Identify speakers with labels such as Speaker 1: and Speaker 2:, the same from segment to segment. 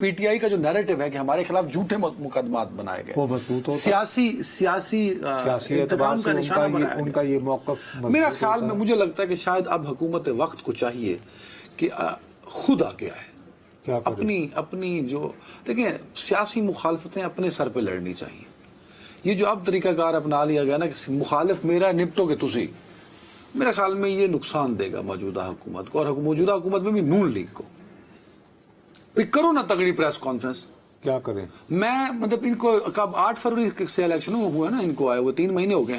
Speaker 1: P T I کا جو narrative ہے کہ ہمارے خلاف جھوٹے مقدمات بنائے گئے، سیاسی انتقام کا نشانہ بنایا گیا۔
Speaker 2: ان کا یہ موقف
Speaker 1: میرا خیال میں مجھے لگتا ہے کہ شاید اب حکومت وقت کو چاہیے کہ خود آ کے آئے، اپنی جو دیکھیں سیاسی مخالفتیں اپنے سر پہ لڑنی چاہیے۔ یہ جو اب طریقہ کار اپنا لیا گیا نا کہ مخالف میرا نپٹو گے تسی، میرے خیال میں یہ نقصان دے گا موجودہ حکومت کو، اور موجودہ حکومت میں بھی نون لیگ کو۔ کرو نا تگڑی پریس کانفرنس،
Speaker 2: کیا کریں؟
Speaker 1: میں مطلب ان کو کب 8 فروری سے الیکشن ہوا نا، ان کو آئے ہوئے 3 مہینے ہو گئے،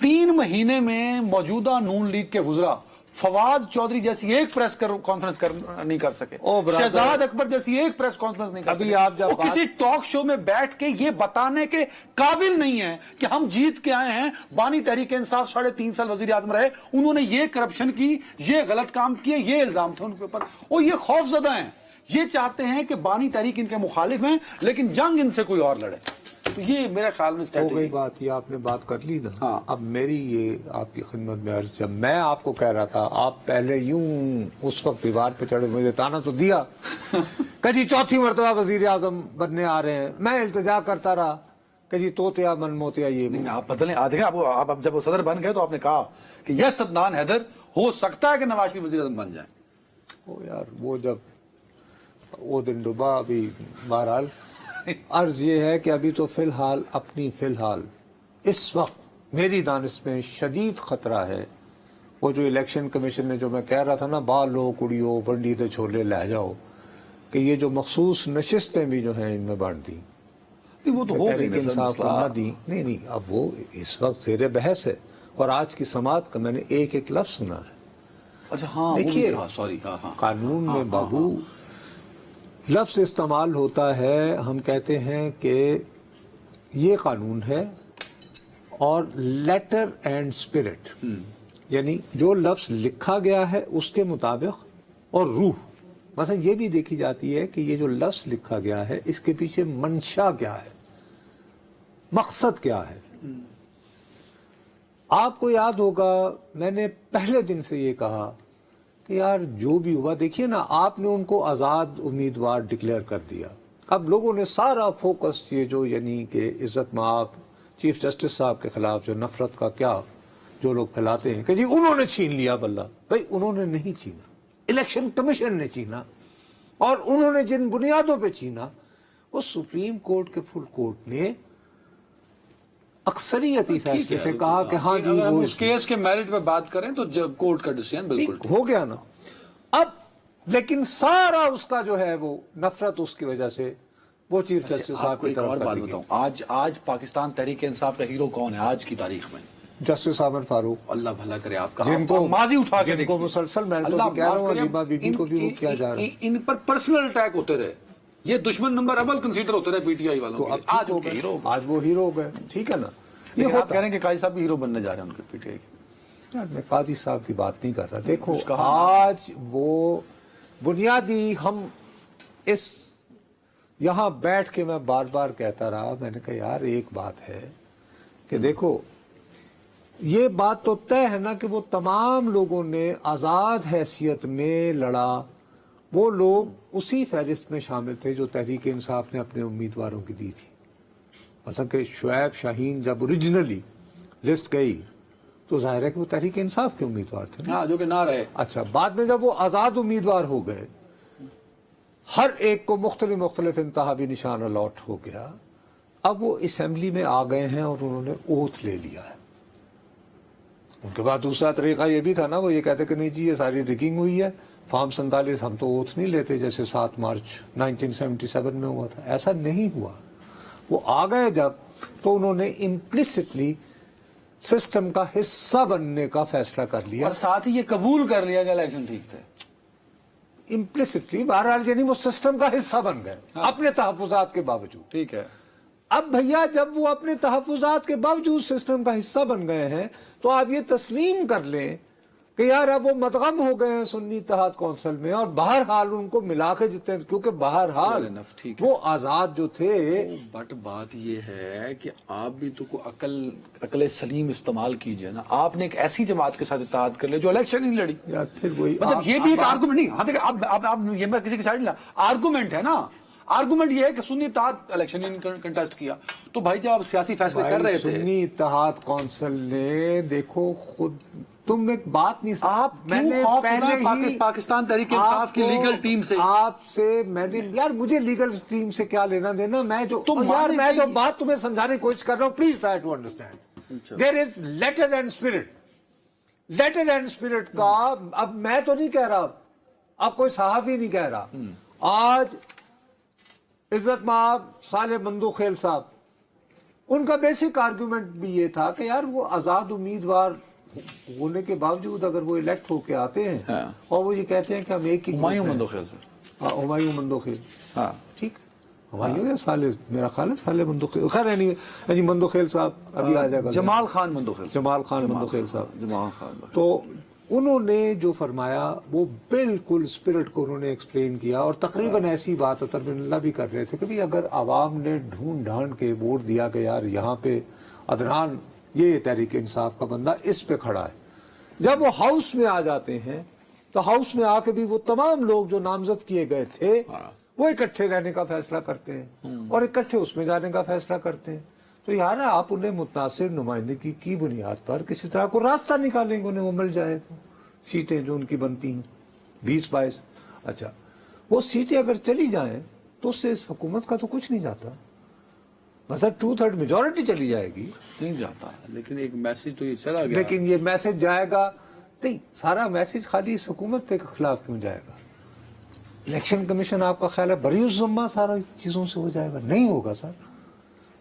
Speaker 1: 3 مہینے میں موجودہ نون لیگ کے وزراء فواد چودھری جیسی ایک پریس کانفرنس نہیں کر سکے، شہزاد اکبر جیسی ایک پریس کانفرنس نہیں کر سکے، وہ کسی ٹاک شو میں بیٹھ کے یہ بتانے کے قابل نہیں ہے کہ ہم جیت کے آئے ہیں، بانی تحریک انصاف 3.5 سال وزیر اعظم رہے، انہوں نے یہ کرپشن کی، یہ غلط کام کیے، یہ الزام تھے ان کے اوپر، وہ یہ خوف زدہ ہیں، یہ چاہتے ہیں کہ بانی تحریک ان کے مخالف ہیں لیکن جنگ ان سے کوئی اور لڑے۔ تو یہ میرے خیال میں
Speaker 2: ہو گئی بات، یہ آپ نے بات کر لی نا۔ اب میری یہ آپ کی خدمت میں عرض، جب میں آپ کو کہہ رہا تھا آپ پہلے یوں اس وقت دیوار پہ چڑھے، مجھے تانا تو دیا کہ جی 4تھی مرتبہ وزیر اعظم بننے آ رہے ہیں، میں التجا کرتا رہا کہ جی توتیا من موتیا یہ
Speaker 1: نہیں، آپ بدلیں آدھے آپ جب وہ صدر بن گئے تو آپ نے کہا کہ یس عدنان حیدر ہو سکتا ہے کہ نواز شریف وزیر اعظم بن جائیں۔
Speaker 2: او یار وہ جب وہ دن ڈوبا، ابھی بہرحال عرض یہ ہے کہ ابھی تو فی الحال اس وقت میری دانش میں شدید خطرہ ہے۔ وہ جو الیکشن کمیشن نے جو میں کہہ رہا تھا نا، بالو کڑیو بنڈی دے چھولے لہ جاؤ، کہ یہ جو مخصوص نشستیں بھی جو ہیں ان میں بانٹ دی،
Speaker 1: وہ تو ہو گئی
Speaker 2: انصاف کو نہ دی، نہیں اب وہ اس وقت زیر بحث ہے، اور آج کی سماعت کا میں نے ایک لفظ سنا ہے۔
Speaker 1: اچھا ہاں
Speaker 2: دیکھیے
Speaker 1: سوری،
Speaker 2: قانون میں بابو لفظ استعمال ہوتا ہے، ہم کہتے ہیں کہ یہ قانون ہے، اور لیٹر اینڈ اسپرٹ، یعنی جو لفظ لکھا گیا ہے اس کے مطابق، اور روح مثلا یہ بھی دیکھی جاتی ہے کہ یہ جو لفظ لکھا گیا ہے اس کے پیچھے منشا کیا ہے، مقصد کیا ہے۔ آپ کو یاد ہوگا میں نے پہلے دن سے یہ کہا کہ یار جو بھی ہوا، دیکھیے نا آپ نے ان کو آزاد امیدوار ڈکلیئر کر دیا، اب لوگوں نے سارا فوکس یہ جو یعنی کہ عزت مآب چیف جسٹس صاحب کے خلاف جو نفرت کا کیا جو لوگ پھیلاتے ہیں کہ جی انہوں نے چھین لیا بلّہ، بھائی انہوں نے نہیں چھینا، الیکشن کمیشن نے چھینا، اور انہوں نے جن بنیادوں پہ چھینا وہ سپریم کورٹ کے فل کورٹ نے اکثریتی فیصلے سے کہا کہ ہاں جی
Speaker 1: وہ اس کیس کے میرٹ پہ بات کریں تو کورٹ کا ڈیسیژن بالکل
Speaker 2: ہو گیا نا۔ اب لیکن سارا اس کا جو ہے وہ نفرت اس کی وجہ سے وہ چیف جسٹس صاحب کی طرف کر دی گئی۔
Speaker 1: آج پاکستان تحریک انصاف کا ہیرو کون ہے آج کی تاریخ میں؟
Speaker 2: جسٹس عامر فاروق،
Speaker 1: اللہ بھلا کرے آپ کا،
Speaker 2: جن کو
Speaker 1: ماضی اٹھا کے
Speaker 2: جن کو مسلسل میں تو کہہ رہا ہوں علیمہ بی بی کو بھی وہ کیا جا رہا ہے،
Speaker 1: ان پر پرسنل اٹیک ہوتے رہے، یہ دشمن نمبر اول کنسیڈر ہوتے رہے پی ٹی آئی والوں،
Speaker 2: آج وہ ہیرو ہو گئے، ٹھیک ہے نا۔
Speaker 1: یہ آپ کہہ رہے ہیں کہ قاضی صاحب بھی ہیرو بننے جا رہے ہیں ان کے پی ٹی آئی کے؟
Speaker 2: یار میں قاضی صاحب کی بات نہیں کر رہا، دیکھو آج وہ بنیادی ہم اس یہاں بیٹھ کے میں بار بار کہتا رہا، میں نے کہا یار ایک بات ہے کہ دیکھو یہ بات تو طے ہے نا کہ وہ تمام لوگوں نے آزاد حیثیت میں لڑا، وہ لوگ اسی فہرست میں شامل تھے جو تحریک انصاف نے اپنے امیدواروں کی دی تھی۔ مثلا کہ شعیب شاہین جب اوریجنلی لسٹ گئی تو ظاہر ہے کہ وہ تحریک انصاف کے امیدوار تھے،
Speaker 1: جو کہ نہ رہے۔
Speaker 2: اچھا بعد میں جب وہ آزاد امیدوار ہو گئے، ہر ایک کو مختلف انتخابی نشان الاٹ ہو گیا، اب وہ اسمبلی میں آ گئے ہیں اور انہوں نے اوتھ لے لیا ہے۔ ان کے بعد دوسرا طریقہ یہ بھی تھا نا، وہ یہ کہتے کہ نہیں جی یہ ساری ریگنگ ہوئی ہے، فارم 47 ہم تو اوتھ نہیں لیتے جیسے 7 مارچ 1977 میں ہوا تھا، ایسا نہیں ہوا۔ وہ آ گئے جب تو انہوں نے امپلیسٹلی سسٹم کا حصہ بننے کا فیصلہ کر لیا،
Speaker 1: اور ساتھ ہی یہ قبول کر لیا کہ الیکشن ٹھیک تھے،
Speaker 2: امپلیسٹلی بہرحال یعنی وہ سسٹم کا حصہ بن گئے اپنے تحفظات کے باوجود۔
Speaker 1: ٹھیک ہے،
Speaker 2: اب بھیا جب وہ اپنے تحفظات کے باوجود سسٹم کا حصہ بن گئے ہیں تو آپ یہ تسلیم کر لیں کہ یار اب وہ مدغم ہو گئے ہیں سنی اتحاد کونسل میں، اور بہرحال ان کو ملا کے جتنے، کیونکہ بہرحال وہ آزاد جو تھے۔
Speaker 1: بٹ بات یہ ہے کہ آپ بھی تو کوئی عقل سلیم استعمال کیجئے نا، آپ نے ایک ایسی جماعت کے ساتھ اتحاد کر لیا جو الیکشن ہی نہیں لڑی،
Speaker 2: یار پھر وہی
Speaker 1: مطلب یہ بھی ایک آرگومنٹ نہیں، اب یہ میں کسی کی سائڈ نہیں لا، آرگومنٹ ہے نا، آرگومنٹ یہ ہے کہ سنی اتحاد الیکشن کنٹیسٹ کیا. تو بھائی جب آپ سیاسی فیصلے کر رہے تھے,
Speaker 2: سنی اتحاد کونسل نے دیکھو خود, تم ایک بات نہیں
Speaker 1: آپ کیوں خوف ہونا پاکستان تحریک انصاف کی لیگل ٹیم سے؟
Speaker 2: آپ سے میں نے یار مجھے لیگل ٹیم سے کیا لینا دینا, میں جو بات تمہیں سمجھانے کی کوشش کر رہا ہوں, please try to understand. There is letter and spirit. Letter and spirit کا اب میں تو نہیں کہہ رہا, اب کوئی صحافی نہیں کہہ رہا. آج عزت مآب صالح مندوخیل صاحب, ان کا بیسک آرگومنٹ بھی یہ تھا کہ یار وہ آزاد امیدوار ہونے کے باوجود اگر وہ الیکٹ ہو کے آتے ہیں اور وہ یہ کہتے ہیں کہ ہم ایک ہی
Speaker 1: ہمایوں مندوخیل سے,
Speaker 2: ہمایوں مندوخیل, ٹھیک, ہمایوں یا صالح, میرا خیال ہے صالح مندوخیل, خیر نہیں مندوخیل صاحب ابھی آ جائے گا,
Speaker 1: جمال خان مندوخیل
Speaker 2: صاحب.
Speaker 1: جمال خان.
Speaker 2: تو انہوں نے جو فرمایا وہ بالکل اسپرٹ کو انہوں نے ایکسپلین کیا, اور تقریباً ایسی بات تربین اللہ بھی کر رہے تھے کہ بھی اگر عوام نے ڈھونڈ ڈھانڈ کے ووٹ دیا کہ یار یہاں پہ عدنان یہ تحریک انصاف کا بندہ اس پہ کھڑا ہے, جب وہ ہاؤس میں آ جاتے ہیں تو ہاؤس میں آ کے بھی وہ تمام لوگ جو نامزد کیے گئے تھے وہ اکٹھے رہنے کا فیصلہ کرتے ہیں اور اکٹھے اس میں جانے کا فیصلہ کرتے ہیں. تو یار آپ انہیں متناسب نمائندگی کی بنیاد پر کسی طرح کو راستہ نکالیں گے, انہیں وہ مل جائے سیٹیں جو ان کی بنتی ہیں 20-22. اچھا وہ سیٹیں اگر چلی جائیں تو اس سے اس حکومت کا تو کچھ نہیں جاتا, مطلب 2/3 میجورٹی چلی جائے گی,
Speaker 1: نہیں جاتا, لیکن ایک میسج تو یہ چلا گیا.
Speaker 2: لیکن یہ میسج جائے گا نہیں, سارا میسج خالی اس حکومت پہ خلاف کیوں جائے گا؟ الیکشن کمیشن آپ کا خیال ہے بری الذمہ سارا چیزوں سے ہو جائے گا؟ نہیں ہوگا سر.